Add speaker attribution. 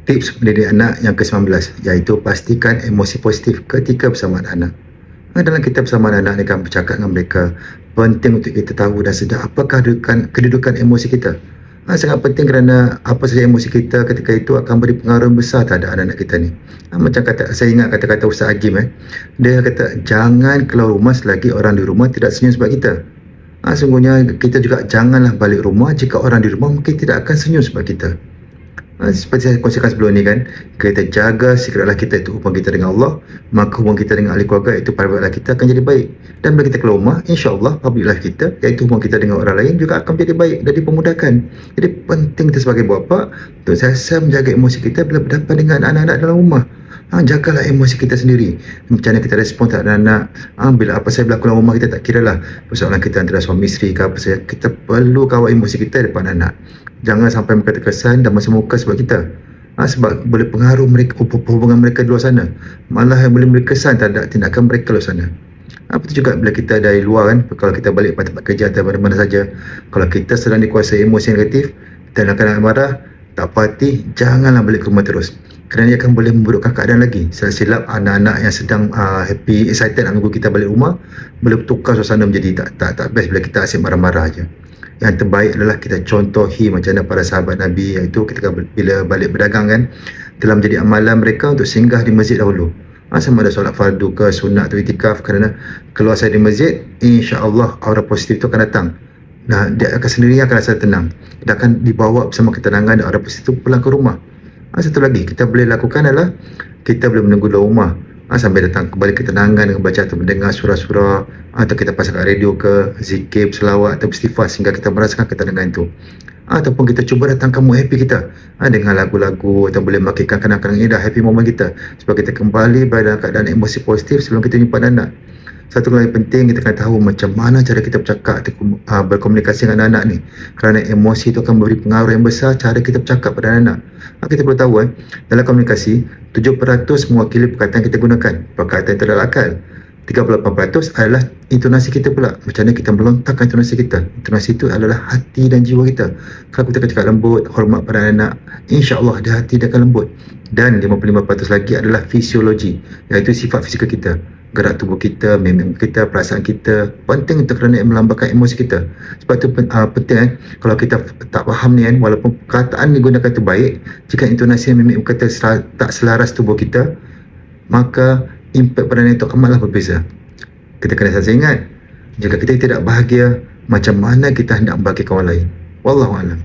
Speaker 1: Tips mendidik anak yang ke-19, iaitu pastikan emosi positif ketika bersama anak-anak. Dalam kita bersama anak-anak ni kan bercakap dengan mereka, penting untuk kita tahu dan sedar apakah kedudukan emosi kita. Sangat penting kerana apa saja emosi kita ketika itu akan beri pengaruh besar terhadap anak-anak kita ni. Macam saya ingat kata-kata Ustaz Agim, dia kata jangan keluar rumah selagi orang di rumah tidak senyum sebab kita. Sungguhnya kita juga janganlah balik rumah jika orang di rumah mungkin tidak akan senyum sebab kita. Seperti saya kongsikan sebelum ni kan, kita jaga sekiranya kita itu hubungan kita dengan Allah, maka hubungan kita dengan ahli keluarga itu private life kita akan jadi baik. Dan bila kita keluar rumah, insya-Allah public life kita, iaitu hubungan kita dengan orang lain juga akan menjadi baik dan dipermudahkan. Jadi penting kita sebagai bapa untuk saya menjaga emosi kita bila berhadapan dengan anak-anak dalam rumah. Jagalah emosi kita sendiri. Macam mana kita respon terhadap anak. Bila apa saya berlaku dalam rumah, kita tak kira lah persoalan kita antara suami isteri ke apa saja, kita perlu kawal emosi kita depan anak. Jangan sampai mereka terkesan dan masuk muka sebab kita. Sebab boleh pengaruh mereka, hubungan mereka di luar sana. Malah yang boleh berkesan terhadap tindakan mereka di luar sana. Betul juga bila kita dari luar kan, kalau kita balik pada tempat kerja atau mana-mana saja, kalau kita sedang dikuasai emosi negatif dan akan marah, tak puas hati, janganlah balik ke rumah terus. Kerana dia akan boleh memburukkan keadaan lagi. Silap anak-anak yang sedang happy, excited nak menunggu kita balik rumah, boleh tukar suasana menjadi tak best bila kita asyik marah-marah aja. Yang terbaik adalah kita contohi macam mana para sahabat Nabi, iaitu ketika bila balik berdagang kan, telah menjadi amalan mereka untuk singgah di masjid dahulu. Sama ada solat fardu ke sunat atau itikaf, kerana keluar saya di masjid, insya-Allah aura positif itu akan datang. Dia akan sendiri akan rasa tenang. Dia akan dibawa bersama ketenangan dan aura positif itu pulang ke rumah. Satu lagi kita boleh lakukan adalah kita boleh menunggu di rumah sampai datang kembali ketenangan dengan baca atau mendengar surah-surah, atau kita pasangkan radio ke, zikir, selawat atau istighfar sehingga kita merasakan ketenangan itu. Ataupun kita cuba datangkan mood happy kita dengan lagu-lagu, atau boleh makaikan kenang-kenang indah happy moment kita, supaya kita kembali pada keadaan emosi positif sebelum kita jumpa anak. Satu lagi penting, kita kena tahu macam mana cara kita bercakap atau berkomunikasi dengan anak-anak ni, kerana emosi itu akan memberi pengaruh yang besar cara kita bercakap pada anak. Kita perlu tahu dalam komunikasi 7% mewakili perkataan kita gunakan, perkataan itu adalah akal. 38% adalah intonasi kita pula, macam mana kita melontarkan intonasi kita. Intonasi itu adalah hati dan jiwa kita. Kalau kita cakap lembut, hormat pada anak, insya-Allah di hati dia akan lembut. Dan 55% lagi adalah fisiologi, iaitu sifat fizikal kita, gerak tubuh kita, mimik kita, perasaan kita. Penting untuk kerana melambangkan emosi kita. Sebab itu penting kalau kita tak faham ni walaupun perkataan digunakan itu baik, jika intonasi dan mimik kita tak selaras tubuh kita, maka impak pada itu amatlah berbeza. Kita kena selalu ingat, jika kita tidak bahagia, macam mana kita hendak membahagiakan orang lain. Wallahualam.